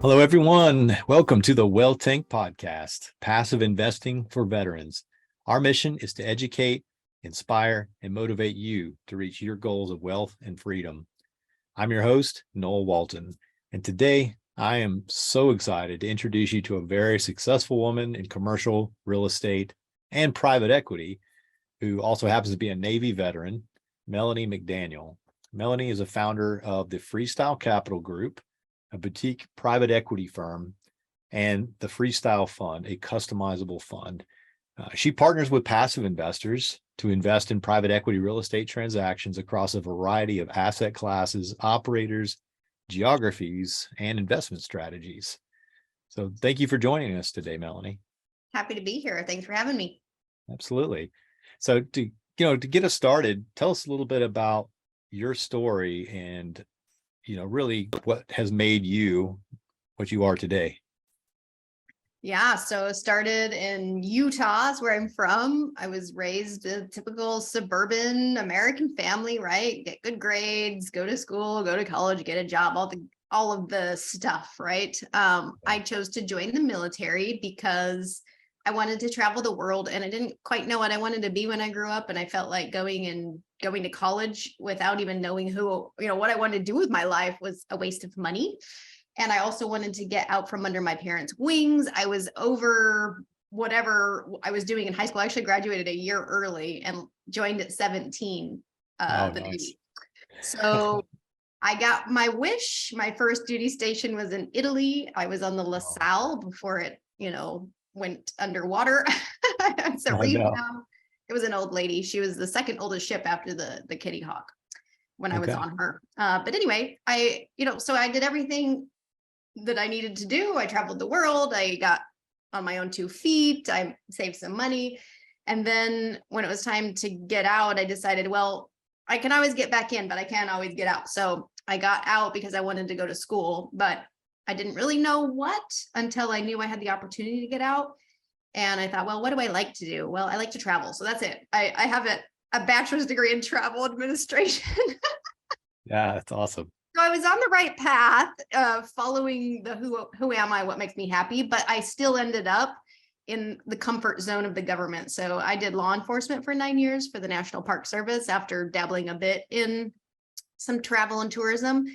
Hello, everyone. Welcome to the Wealth Tank Podcast, Passive Investing for Veterans. Our mission is to educate, inspire, and motivate you to reach your goals of wealth and freedom. I'm your host, Noel Walton, and today I am so excited to introduce you to a very successful woman in commercial real estate and private equity who also happens to be a Navy veteran, Melanie McDaniel. Melanie is a founder of the Freestyle Capital Group, a boutique private equity firm, and the Freestyle Fund, a customizable fund. She partners with passive investors to invest in private equity real estate transactions across a variety of asset classes, operators, geographies, and investment strategies. So thank you for joining us today, Melanie. Happy to be here. Thanks for having me. Absolutely. So to get us started, tell us a little bit about your story and really what has made you what you are today. Yeah, so started in Utah, is where I'm from. I was raised a typical suburban American family, right? Get good grades, go to school, go to college, get a job, all of the stuff, right? I chose to join the military because I wanted to travel the world, and I didn't quite know what I wanted to be when I grew up, and I felt like going to college without even knowing what I wanted to do with my life was a waste of money. And I also wanted to get out from under my parents' wings. I was over whatever I was doing in high school. I actually graduated a year early and joined at 17. Nice. So I got my wish. My first duty station was in Italy. I was on the LaSalle before it, went underwater. It's a reef now. It was an old lady. She was the second oldest ship after the Kitty Hawk when I was on her. But anyway, so I did everything that I needed to do. I traveled the world. I got on my own 2 feet. I saved some money. And then when it was time to get out, I decided, well, I can always get back in, but I can't always get out. So I got out because I wanted to go to school, but I didn't really know what until I knew I had the opportunity to get out. And I thought, well, what do I like to do? Well, I like to travel. So that's it. I have a bachelor's degree in travel administration. Yeah, that's awesome. So I was on the right path, following the who am I, what makes me happy, but I still ended up in the comfort zone of the government. So I did law enforcement for 9 years for the National Park Service after dabbling a bit in some travel and tourism.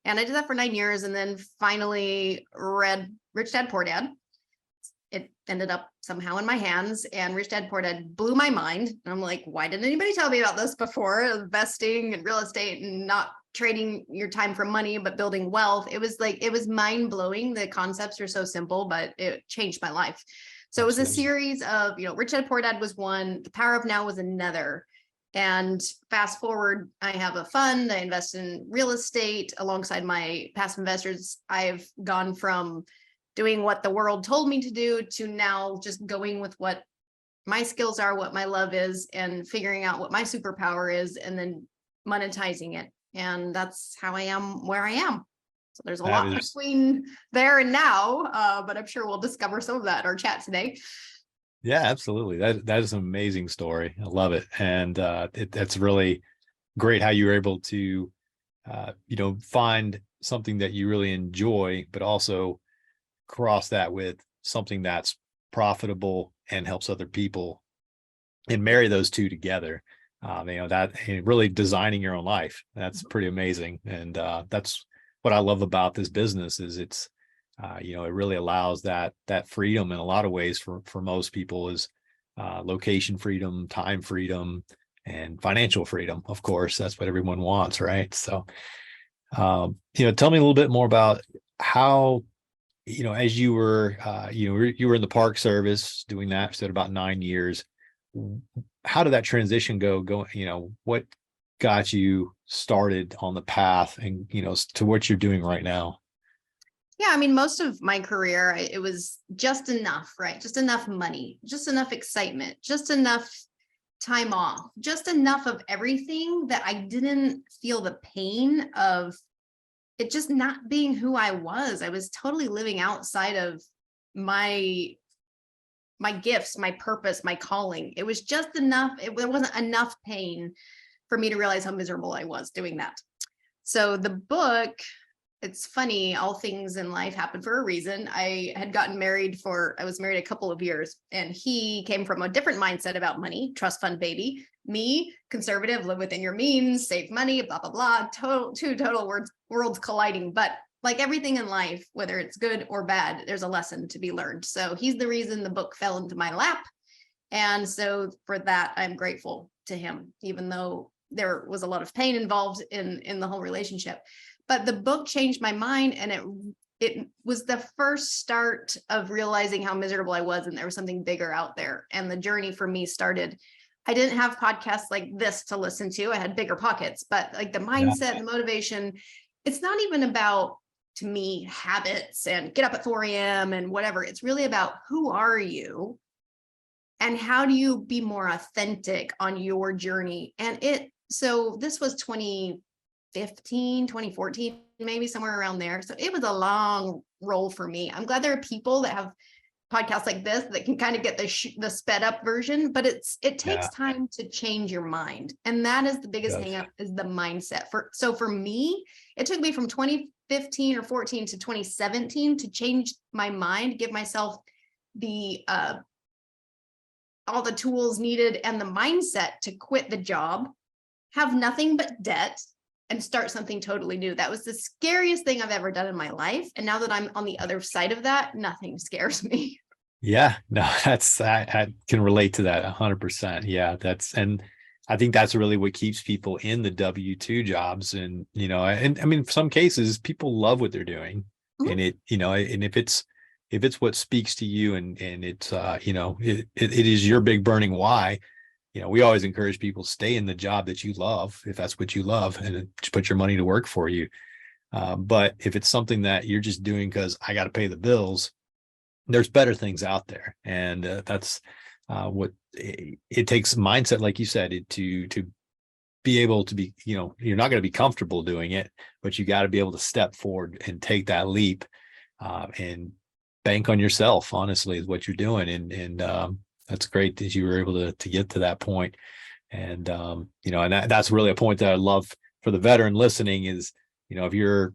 And I did that for 9 years, and then finally read Rich Dad, Poor Dad. It ended up somehow in my hands, and Rich Dad, Poor Dad blew my mind. And I'm like, why didn't anybody tell me about this before? Investing in real estate and not trading your time for money, but building wealth. It was mind blowing. The concepts are so simple, but it changed my life. So it was a series of, Rich Dad, Poor Dad was one, The Power of Now was another. And fast forward, I have a fund. I invest in real estate alongside my passive investors. I've gone from doing what the world told me to do to now just going with what my skills are, what my love is, and figuring out what my superpower is, and then monetizing it. And that's how I am where I am. So there's a lot between there and now, but I'm sure we'll discover some of that in our chat today. Yeah, absolutely. That is an amazing story. I love it. And that's really great how you were able to, find something that you really enjoy, but also cross that with something that's profitable and helps other people and marry those two together. That really designing your own life. That's pretty amazing. And that's what I love about this business is it's, it really allows that freedom in a lot of ways for most people is location freedom, time freedom, and financial freedom. Of course, that's what everyone wants, right? So, tell me a little bit more about how, as you were, you were in the Park Service doing that for about 9 years. How did that transition go? What got you started on the path and, to what you're doing right now? Yeah, I mean, most of my career, it was just enough, right? Just enough money, just enough excitement, just enough time off, just enough of everything that I didn't feel the pain of it just not being who I was. I was totally living outside of my gifts, my purpose, my calling. It was just enough. There wasn't enough pain for me to realize how miserable I was doing that. So the book it's funny, all things in life happen for a reason. I was married a couple of years, and he came from a different mindset about money, trust fund baby. Me, conservative, live within your means, save money, blah, blah, blah. Two total worlds colliding. But like everything in life, whether it's good or bad, there's a lesson to be learned. So he's the reason the book fell into my lap. And so for that, I'm grateful to him, even though there was a lot of pain involved in the whole relationship. But the book changed my mind, and it was the first start of realizing how miserable I was, and there was something bigger out there. And the journey for me started. I didn't have podcasts like this to listen to. I had bigger pockets, but like the mindset, the motivation, it's not even about, to me, habits and get up at 4 a.m. and whatever. It's really about who are you and how do you be more authentic on your journey. So this was 2015, 2014, maybe somewhere around there. So it was a long roll for me. I'm glad there are people that have podcasts like this that can kind of get the sped up version, but it takes time to change your mind. And that is the biggest hang up, is the mindset. So for me, it took me from 2015 or 14 to 2017 to change my mind, give myself all the tools needed and the mindset to quit the job, have nothing but debt, and start something totally new. That was the scariest thing I've ever done in my life. And now that I'm on the other side of that, nothing scares me. Yeah, no, I can relate to that 100%. Yeah, and I think that's really what keeps people in the W-2 jobs. And, and I mean, in some cases, people love what they're doing. Mm-hmm. And and if it's what speaks to you, and it's, it is your big burning why, we always encourage people to stay in the job that you love, if that's what you love, and just put your money to work for you. But if it's something that you're just doing because I got to pay the bills, there's better things out there. And that's what it takes mindset, like you said, to be able to be, you're not going to be comfortable doing it, but you got to be able to step forward and take that leap and bank on yourself, honestly, is what you're doing. And that's great that you were able to get to that point. And, and that's really a point that I love for the veteran listening is, if you're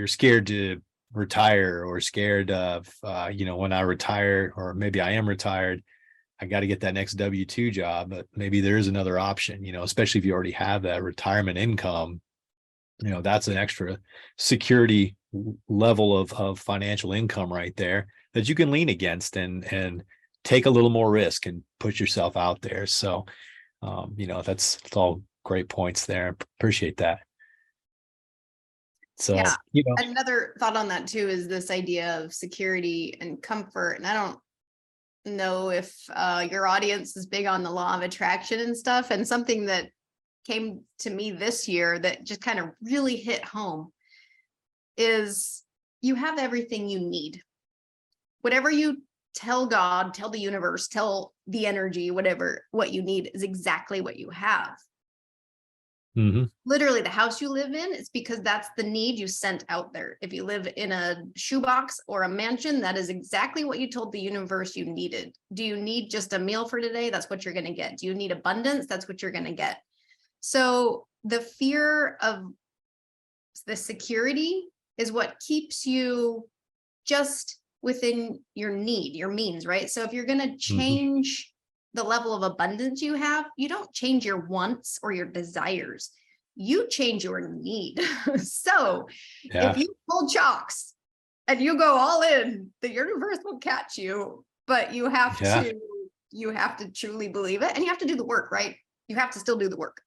scared to retire or scared of, when I retire, or maybe I am retired, I got to get that next W-2 job, but maybe there is another option, especially if you already have that retirement income, that's an extra security level of financial income right there that you can lean against and take a little more risk and put yourself out there. So, that's all great points there. Appreciate that. So, yeah, another thought on that too is this idea of security and comfort. And I don't know if your audience is big on the law of attraction and stuff. And something that came to me this year that just kind of really hit home is you have everything you need. Whatever you tell God, tell the universe, tell the energy, whatever, what you need is exactly what you have. Mm-hmm. Literally, the house you live in, it's because that's the need you sent out there. If you live in a shoebox or a mansion, that is exactly what you told the universe you needed. Do you need just a meal for today? That's what you're going to get. Do you need abundance? That's what you're going to get. So the fear of the security is what keeps you just within your need, your means, right? So if you're going to change the level of abundance you have, you don't change your wants or your desires. You change your need. So if you pull chalks and you go all in, the universe will catch you, but you have to truly believe it, and you have to do the work, right? You have to still do the work.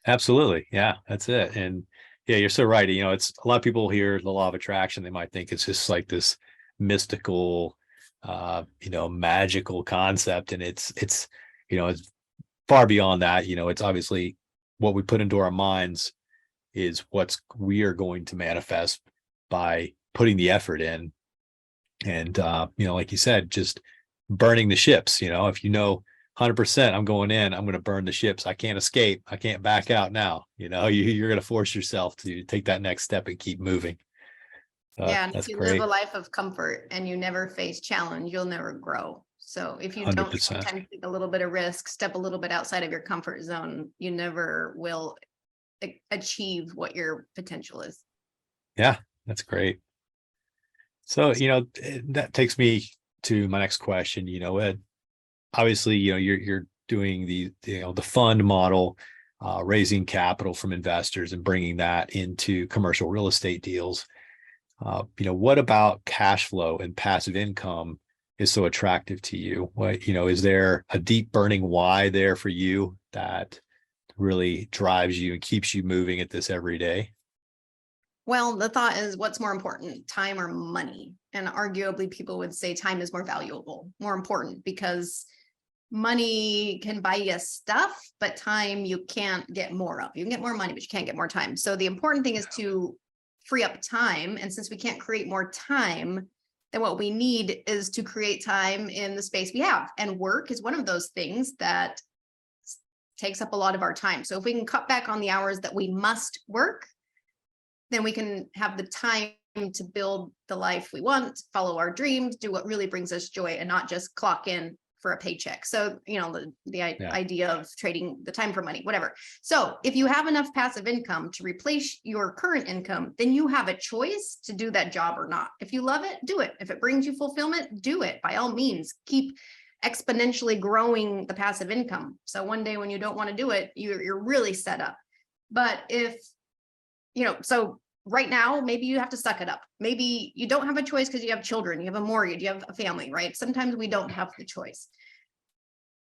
Absolutely. Yeah, that's it. And yeah, you're so right. It's a lot of people hear the law of attraction. They might think it's just like this mystical, magical concept. And it's far beyond that. It's obviously what we put into our minds is we are going to manifest by putting the effort in. And, like you said, just burning the ships, if 100% I'm going in, I'm going to burn the ships. I can't escape. I can't back out now. You're going to force yourself to take that next step and keep moving. And that's if you great. live a life of comfort and you never face challenge, you'll never grow. So if you 100%. Don't sometimes take a little bit of risk, step a little bit outside of your comfort zone, you never will achieve what your potential is. Yeah, That's great. So, that takes me to my next question. Ed, obviously, you're doing the fund model, raising capital from investors and bringing that into commercial real estate deals. What about cash flow and passive income is so attractive to you? What, is there a deep burning why there for you that really drives you and keeps you moving at this every day? Well, the thought is, what's more important, time or money? And arguably people would say time is more valuable, more important, because money can buy you stuff, but time you can't get more of. You can get more money, but you can't get more time. So the important thing is to free up time. And since we can't create more time, then what we need is to create time in the space we have. And work is one of those things that takes up a lot of our time. So if we can cut back on the hours that we must work, then we can have the time to build the life we want, follow our dreams, do what really brings us joy, and not just clock in for a paycheck. So, the idea of trading the time for money, whatever. So if you have enough passive income to replace your current income, then you have a choice to do that job or not. If you love it, do it. If it brings you fulfillment, do it. By all means, keep exponentially growing the passive income. So one day when you don't want to do it, you're really set up. But if, so right now, maybe you have to suck it up. Or you don't have a choice because you have children, you have a mortgage, you have a family, right? Sometimes we don't have the choice.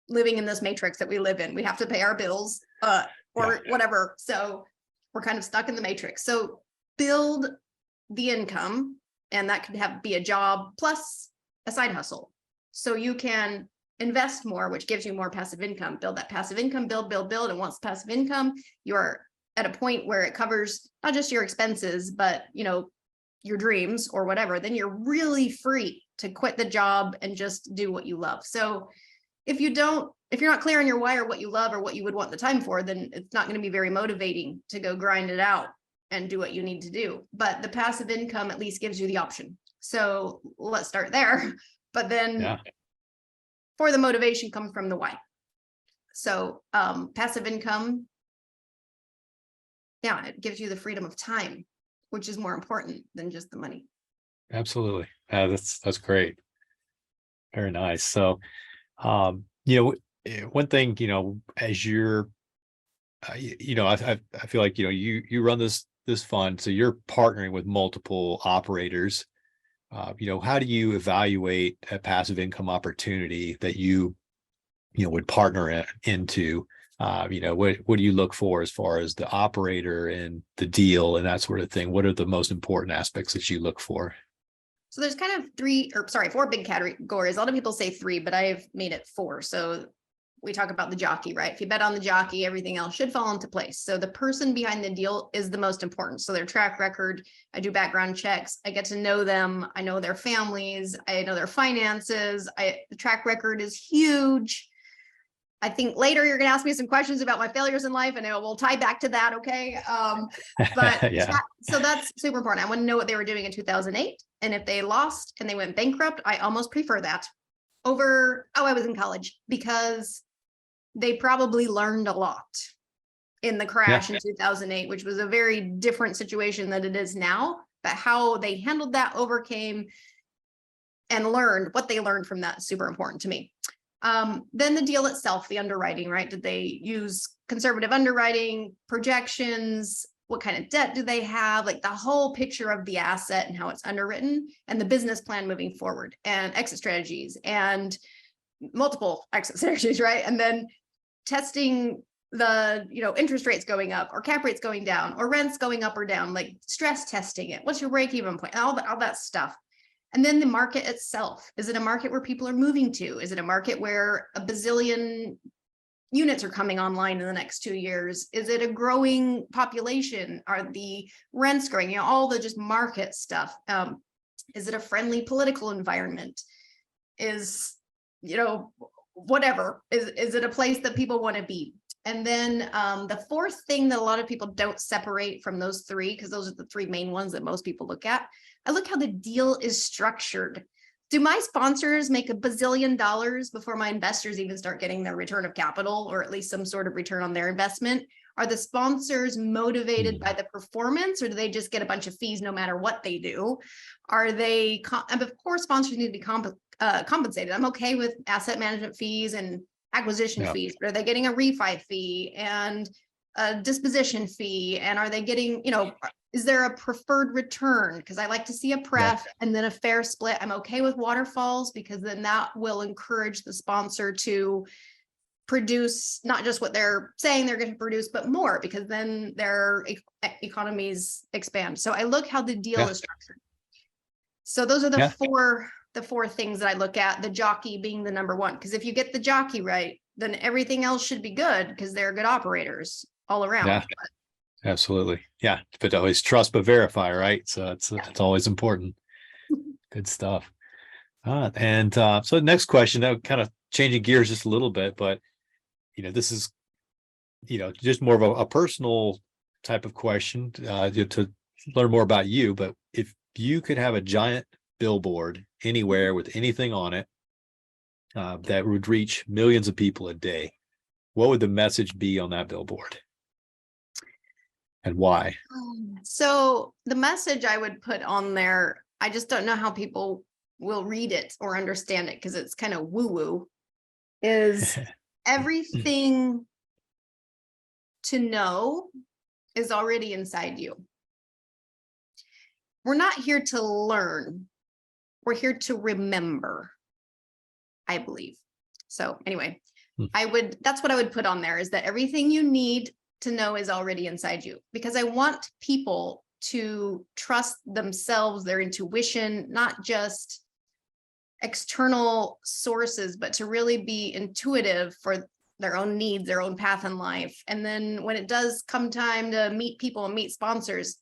Living in this matrix that we live in, we have to pay our bills or whatever. So we're kind of stuck in the matrix. So build the income, and that could be a job plus a side hustle. So you can invest more, which gives you more passive income, build that passive income, build. And once passive income, you're at a point where it covers not just your expenses, but your dreams or whatever, then you're really free to quit the job and just do what you love. So if you're not clear on your why or what you love or what you would want the time for, then it's not going to be very motivating to go grind it out and do what you need to do. But the passive income at least gives you the option. So let's start there. But then for the motivation comes from the why. So passive income, it gives you the freedom of time, which is more important than just the money. Absolutely. That's great. Very nice. So, one thing, as you're, I feel like, you run this fund, so you're partnering with multiple operators. How do you evaluate a passive income opportunity that you would partner into? What do you look for as far as the operator and the deal and that sort of thing? What are the most important aspects that you look for? So there's kind of 4 big categories. A lot of people say 3, but I've made it 4. So we talk about the jockey, right? If you bet on the jockey, everything else should fall into place. So the person behind the deal is the most important. So their track record, I do background checks, I get to know them, I know their families, I know their finances. The track record is huge. I think later you're going to ask me some questions about my failures in life, and we'll tie back to that. Okay. But so that's super important. I want to know what they were doing in 2008. And if they lost and they went bankrupt, I almost prefer that over, I was in college, because they probably learned a lot in the crash in 2008, which was a very different situation than it is now, but how they handled that, overcame, and learned what they learned from that is super important to me. Then the deal itself, the underwriting, right? Did they use conservative underwriting, projections? What kind of debt do they have? Like the whole picture of the asset and how it's underwritten, and the business plan moving forward, and exit strategies, and multiple exit strategies, right? And then testing the, interest rates going up or cap rates going down or rents going up or down, like stress testing it. What's your break-even point? All that stuff. And then the market itself. Is it a market where people are moving to? Is it a market where a bazillion units are coming online in the next 2 years? Is it a growing population? Are the rents growing? All the just market stuff. Is it a friendly political environment? Is, whatever. Is it a place that people want to be? And then the 4th thing that a lot of people don't separate from those 3, because those are the 3 main ones that most people look at. I look how the deal is structured. Do my sponsors make $1 bazillion before my investors even start getting their return of capital, or at least some sort of return on their investment? Are the sponsors motivated by the performance, or do they just get a bunch of fees no matter what they do? Are they, and of course, sponsors need to be compensated. I'm okay with asset management fees and acquisition fees, but are they getting a refi fee and a disposition fee? And are they getting, is there a preferred return? Because I like to see a pref and then a fair split. I'm okay with waterfalls because then that will encourage the sponsor to produce not just what they're saying they're going to produce, but more, because then their economies expand. So I look how the deal is structured. So those are the four things that I look at, the jockey being the number one. Because if you get the jockey right, then everything else should be good because they're good operators all around. Yeah, absolutely. Yeah. But always trust but verify, right? So it's always important. Good stuff. So the next question, that kind of changing gears just a little bit, but this is, just more of a personal type of question to learn more about you. But if you could have a giant billboard anywhere with anything on it that would reach millions of people a day, what would the message be on that billboard? And why? So the message I would put on there, I just don't know how people will read it or understand it because it's kind of woo-woo, is everything to know is already inside you. We're not here to learn. We're here to remember, I believe. So anyway, that's what I would put on there, is that everything you need to know is already inside you, because I want people to trust themselves, their intuition, not just external sources, but to really be intuitive for their own needs, their own path in life. And then when it does come time to meet people and meet sponsors,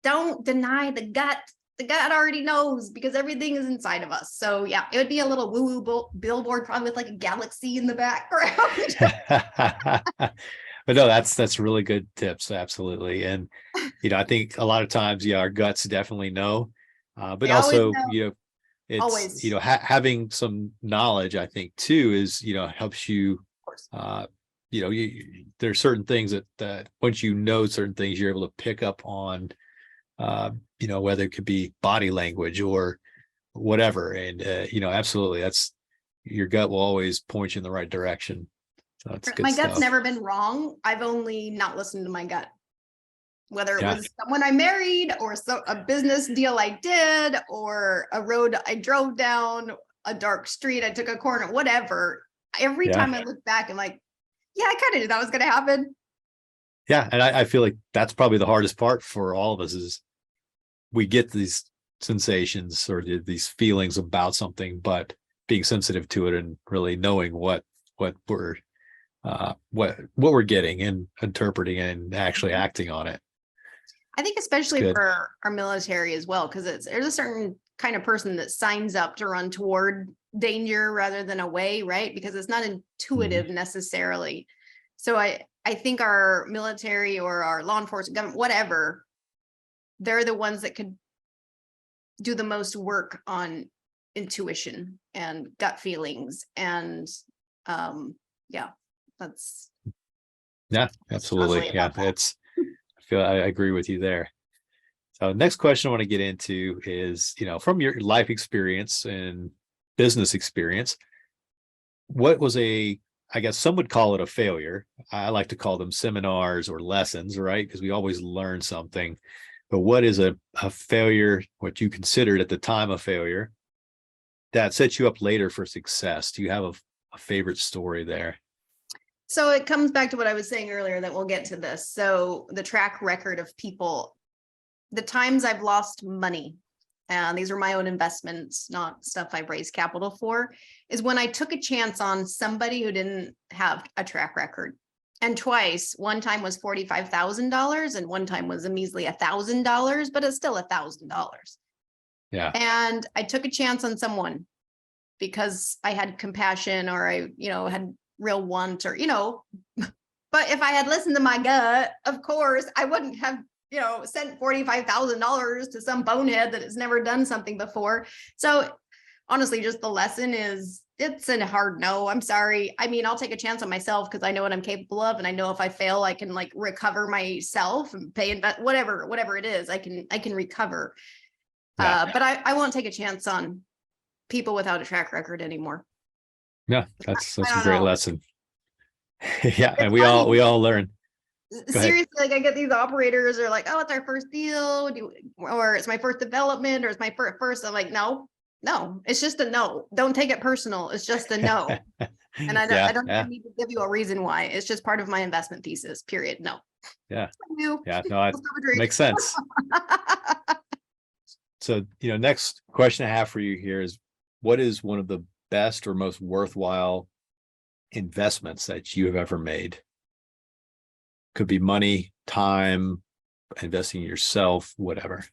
don't deny the gut. The gut already knows, because everything is inside of us. So yeah, it would be a little woo-woo billboard, probably with like a galaxy in the background. But no, that's really good tips. Absolutely. And, I think a lot of times, our guts definitely know, but They also, know. it's, Always. having some knowledge, I think too, is, helps you, there's certain things that once you know certain things, you're able to pick up on, whether it could be body language or whatever. And, absolutely, that's, your gut will always point you in the right direction. So that's good My stuff. gut's never been wrong. I've only not listened to my gut. Whether it was someone I married, or a business deal I did, or a road I drove down, a dark street I took a corner, whatever. Every time I look back, I'm like, yeah, I kind of knew that was going to happen. Yeah. And I feel like that's probably the hardest part for all of us, is we get these sensations or these feelings about something, but being sensitive to it and really knowing what we're getting and interpreting and actually acting on it. I think especially for our military as well, because there's a certain kind of person that signs up to run toward danger rather than away, right? Because it's not intuitive necessarily. So I think our military or our law enforcement, government, whatever, they're the ones that could do the most work on intuition and gut feelings. And that's. Yeah, absolutely. Yeah, I agree with you there. So next question I want to get into is, from your life experience and business experience, what was I guess some would call it a failure. I like to call them seminars or lessons, right? Because we always learn something. But what is a failure, what you considered at the time a failure, that sets you up later for success? Do you have a favorite story there? So it comes back to what I was saying earlier, that we'll get to this. So the track record of people, the times I've lost money, and these are my own investments, not stuff I've raised capital for, is when I took a chance on somebody who didn't have a track record. And twice, one time was $45,000 and one time was a measly $1,000, but it's still $1,000. Yeah. And I took a chance on someone because I had compassion, or I, had real want, or, but if I had listened to my gut, of course, I wouldn't have, sent $45,000 to some bonehead that has never done something before. So honestly, just the lesson is it's a hard no. I'm sorry. I mean, I'll take a chance on myself because I know what I'm capable of. And I know if I fail, I can like recover myself and pay and whatever it is, I can recover. Yeah. But I won't take a chance on people without a track record anymore. Yeah. That's I a don't great know. lesson. Yeah. It's And funny. we all learn. Go ahead. Seriously, like I get these operators are like, oh, it's our first deal, or it's my first development, or it's my first. I'm like, no, it's just a no. Don't take it personal. It's just a no. And I Yeah. don't Yeah. even need to give you a reason why. It's just part of my investment thesis, period. No. Yeah. You. Yeah. No, it Let's have a drink. makes sense. So, next question I have for you here is, what is one of the best or most worthwhile investments that you have ever made? Could be money, time, investing in yourself, whatever.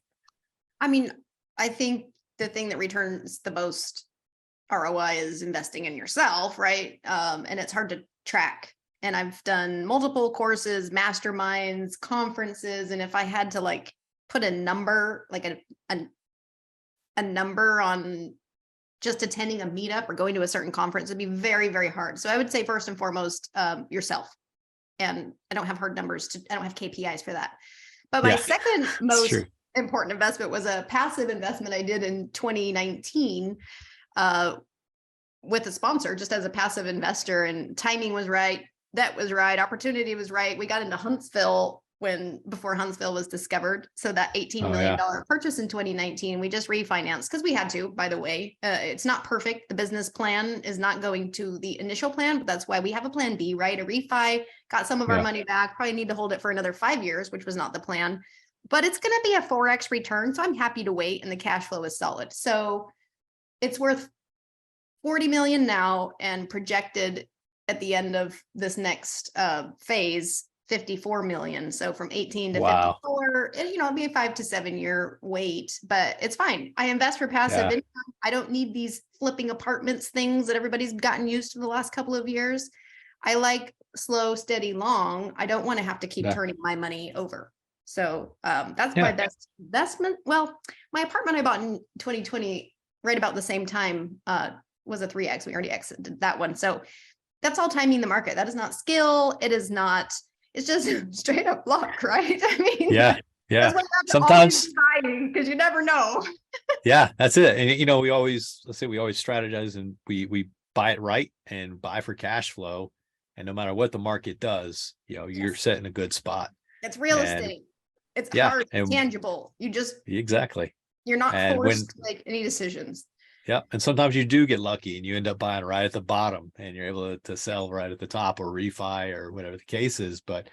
I mean, I think the thing that returns the most ROI is investing in yourself, right? And it's hard to track. And I've done multiple courses, masterminds, conferences, and if I had to like put a number, like a number on just attending a meetup or going to a certain conference, it'd be very, very hard. So I would say first and foremost, yourself. And I don't have hard numbers I don't have KPIs for that. But my second most important investment was a passive investment I did in 2019 with a sponsor, just as a passive investor, and timing was right. That was right. Opportunity was right. We got into Huntsville before Huntsville was discovered. So that $18 million purchase in 2019, we just refinanced because we had to, by the way. It's not perfect. The business plan is not going to the initial plan, but that's why we have a plan B, right? A refi, got some of our money back, probably need to hold it for another 5 years, which was not the plan, but it's going to be a 4x return. So I'm happy to wait, and the cash flow is solid. So it's worth 40 million now, and projected at the end of this next phase, 54 million. So from 18 to 54, it'll be a 5 to 7 year wait, but it's fine. I invest for passive income. I don't need these flipping apartments things that everybody's gotten used to the last couple of years. I like slow, steady, long. I don't want to have to keep turning my money over. So that's my best investment. Well, my apartment I bought in 2020, right about the same time, was a 3X. We already exited that one. So that's all timing the market. That is not skill. It is not. It's just straight up luck, right? I mean, yeah. Sometimes because you never know. Yeah, that's it. And we always strategize, and we buy it right and buy for cash flow. And no matter what the market does, you're set in a good spot. It's real estate. It's hard, tangible. You're not forced to make any decisions. Yeah. And sometimes you do get lucky and you end up buying right at the bottom, and you're able to sell right at the top, or refi, or whatever the case is. But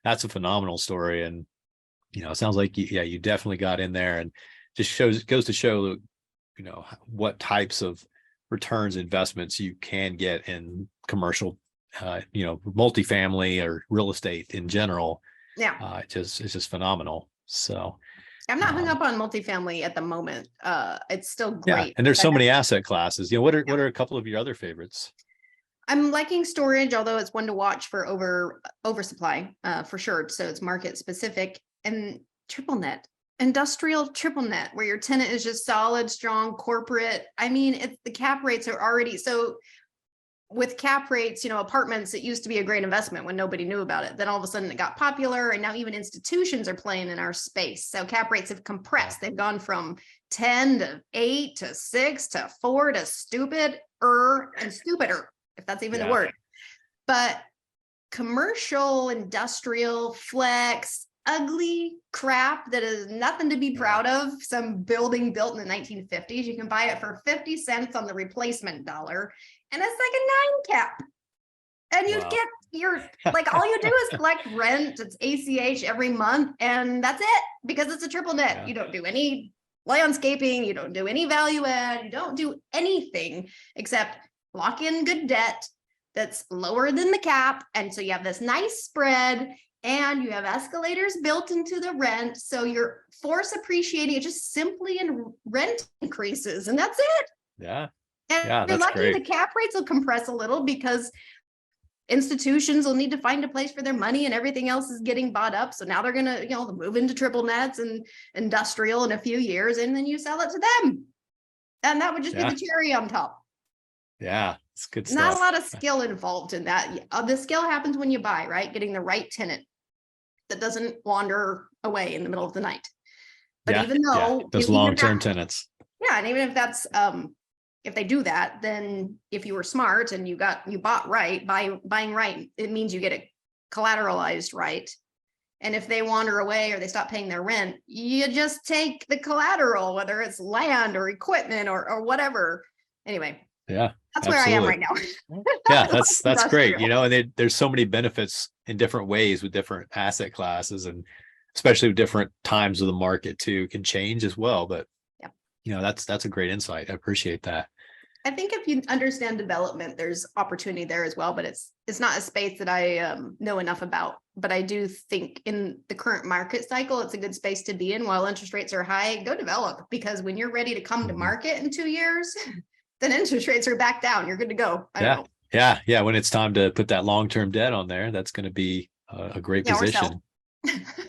that's a phenomenal story. And, it sounds like, you definitely got in there, and just goes to show, what types of returns investments you can get in commercial, multifamily or real estate in general. Yeah. It's just phenomenal. So I'm not hung up on multifamily at the moment. It's still great. Yeah, and there's so many asset classes. What are a couple of your other favorites? I'm liking storage, although it's one to watch for oversupply, for sure. So it's market specific. And triple net, industrial triple net, where your tenant is just solid, strong, corporate. I mean, the cap rates are already so. With cap rates, apartments, it used to be a great investment when nobody knew about it. Then all of a sudden it got popular, and now even institutions are playing in our space. So cap rates have compressed. They've gone from 10 to 8 to 6 to 4 to stupider and stupider, if that's even the word. But commercial, industrial, flex, ugly crap that is nothing to be proud of. Some building built in the 1950s, you can buy it for 50 cents on the replacement dollar. And it's like a 9 cap. And you get all you do is collect rent. It's ACH every month. And that's it, because it's a triple net. Yeah. You don't do any landscaping. You don't do any value add. You don't do anything except lock in good debt that's lower than the cap. And so you have this nice spread, and you have escalators built into the rent. So you're force appreciating it just simply in rent increases. And that's it. Yeah. And you're lucky, the cap rates will compress a little because institutions will need to find a place for their money, and everything else is getting bought up. So now they're going to, move into triple nets and industrial in a few years, and then you sell it to them. And that would just be the cherry on top. Yeah, it's good stuff. Not a lot of skill involved in that. The skill happens when you buy, right? Getting the right tenant that doesn't wander away in the middle of the night. But even though those long-term tenants. Yeah, and even if that's if they do that, then if you were smart and you bought right, buying right, it means you get it collateralized right. And if they wander away or they stop paying their rent, you just take the collateral, whether it's land or equipment or whatever. Anyway. Yeah. That's where I am right now. Yeah, that's great. You know, and there's so many benefits in different ways with different asset classes, and especially with different times of the market too, can change as well. But you know, that's a great insight. I appreciate that. I think if you understand development, there's opportunity there as well, but it's not a space that I know enough about. But I do think in the current market cycle, it's a good space to be in. While interest rates are high, go develop, because when you're ready to come to market in 2 years, then interest rates are back down. You're good to go. Yeah. When it's time to put that long-term debt on there, that's going to be a great position.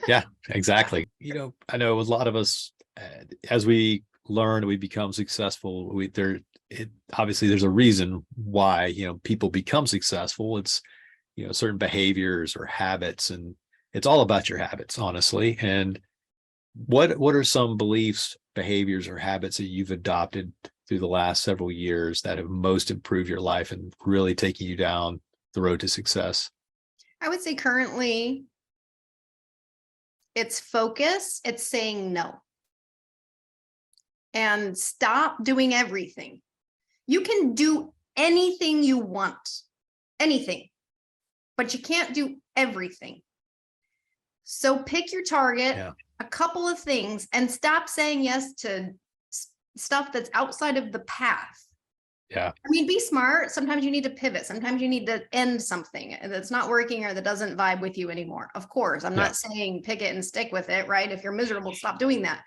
Yeah, exactly. You know, I know a lot of us, as we learn, we become successful. Obviously there's a reason why, you know, people become successful. It's, you know, certain behaviors or habits, and it's all about your habits, honestly. And what are some beliefs, behaviors, or habits that you've adopted through the last several years that have most improved your life and really taken you down the road to success? I would say currently it's focus, it's saying no. And stop doing everything. You can do anything you want, anything, but you can't do everything. So pick your target, a couple of things, and stop saying yes to stuff that's outside of the path. Yeah. I mean, be smart. Sometimes you need to pivot. Sometimes you need to end something that's not working or that doesn't vibe with you anymore. Of course, I'm not saying pick it and stick with it, right? If you're miserable, stop doing that.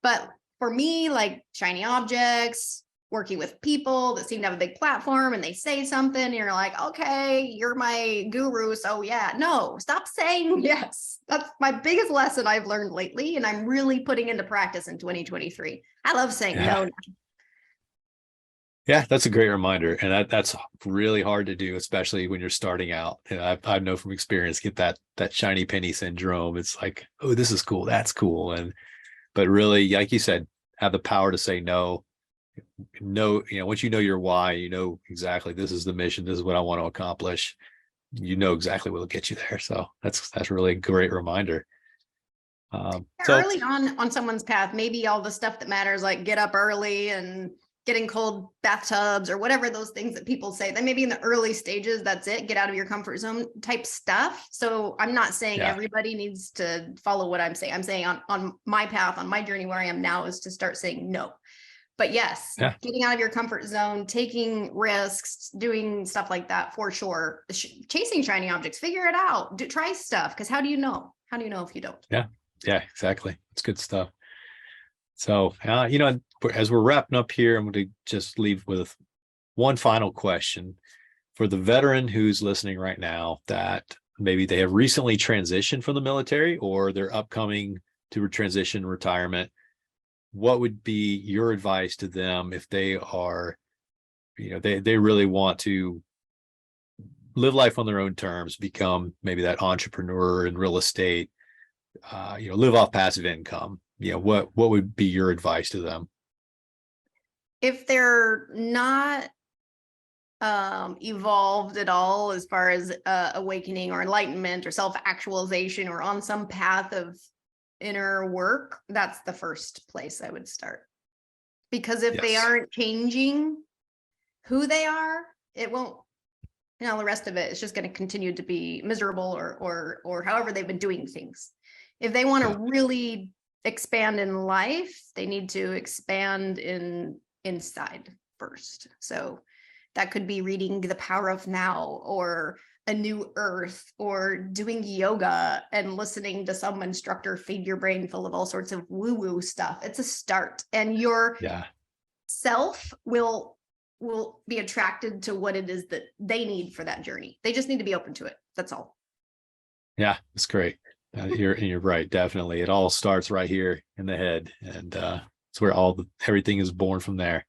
But for me, like shiny objects, working with people that seem to have a big platform and they say something and you're like, okay, you're my guru. So yeah, no, stop saying yes. That's my biggest lesson I've learned lately. And I'm really putting into practice in 2023. I love saying no. Yeah, that's a great reminder. And that's really hard to do, especially when you're starting out. And I know from experience, get that shiny penny syndrome. It's like, oh, this is cool. That's cool. But really, like you said, have the power to say no. No, you know, once you know your why, you know exactly this is the mission, this is what I want to accomplish. You know exactly what will get you there. So that's really a great reminder. Early on someone's path, maybe all the stuff that matters, like get up early and getting cold bathtubs or whatever those things that people say, that maybe in the early stages, that's it, get out of your comfort zone type stuff. So I'm not saying everybody needs to follow what I'm saying. I'm saying on my path, on my journey where I am now, is to start saying no. But yes, getting out of your comfort zone, taking risks, doing stuff like that for sure. Chasing shiny objects, figure it out, try stuff. Because how do you know? How do you know if you don't? Yeah, exactly. It's good stuff. So, you know, as we're wrapping up here, I'm going to just leave with one final question for the veteran who's listening right now, that maybe they have recently transitioned from the military or they're upcoming to transition retirement. What would be your advice to them if they are, you know, they really want to live life on their own terms, become maybe that entrepreneur in real estate, you know, live off passive income? You know, what would be your advice to them? If they're not evolved at all as far as awakening or enlightenment or self-actualization or on some path of inner work, that's the first place I would start. Because if they aren't changing who they are, it won't, you know, the rest of it is just going to continue to be miserable or however they've been doing things. If they want to really expand in life, they need to expand inside first. So that could be reading The Power of Now or A New Earth, or doing yoga and listening to some instructor feed your brain full of all sorts of woo-woo stuff. It's a start, and your self will be attracted to what it is that they need for that journey. They just need to be open to it. That's all. Yeah, that's great. You're right. Definitely. It all starts right here in the head. And it's where everything is born from there.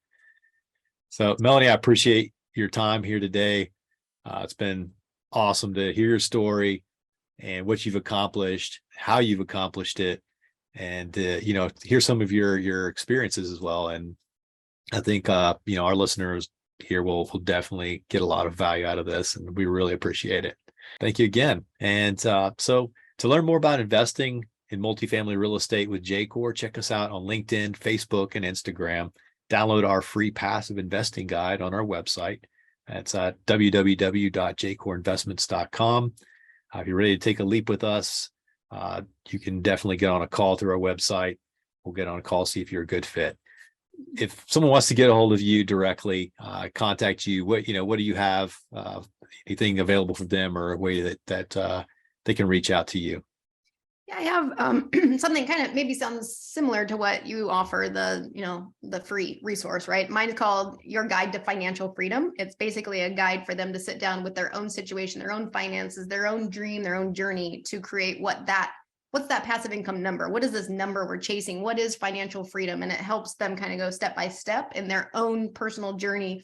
So Melanie, I appreciate your time here today. It's been awesome to hear your story and what you've accomplished, how you've accomplished it, and hear some of your experiences as well. And I think our listeners here will definitely get a lot of value out of this, and we really appreciate it. Thank you again. And so to learn more about investing in multifamily real estate with JCOR, check us out on LinkedIn, Facebook, and Instagram. Download our free passive investing guide on our website. That's www.jcorinvestments.com. If you're ready to take a leap with us, you can definitely get on a call through our website. We'll get on a call, see if you're a good fit. If someone wants to get a hold of you directly, contact you, what do you have? Anything available for them, or a way that they can reach out to you? Yeah, I have something kind of maybe sounds similar to what you offer, the free resource, right? Mine's called Your Guide to Financial Freedom. It's basically a guide for them to sit down with their own situation, their own finances, their own dream, their own journey to create what's that passive income number? What is this number we're chasing? What is financial freedom? And it helps them kind of go step by step in their own personal journey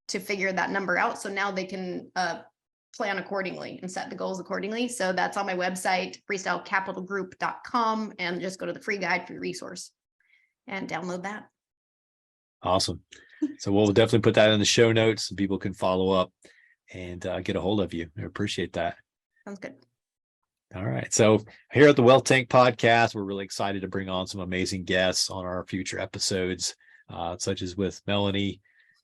to figure that number out. So now they can plan accordingly and set the goals accordingly. So that's on my website, freestylecapitalgroup.com, and just go to the free guide for the resource and download that. Awesome. So we'll definitely put that in the show notes so people can follow up and get a hold of you. I appreciate that. Sounds good. All right. So here at the Wealth Tank podcast, we're really excited to bring on some amazing guests on our future episodes, such as with Melanie.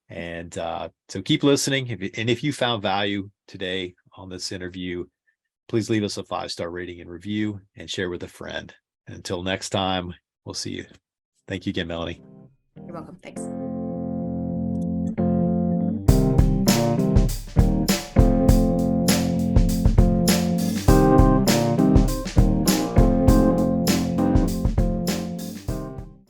And so keep listening. If you found value today on this interview, please leave us a 5-star rating and review and share with a friend. And until next time, we'll see you. Thank you again, Melanie. You're welcome. Thanks.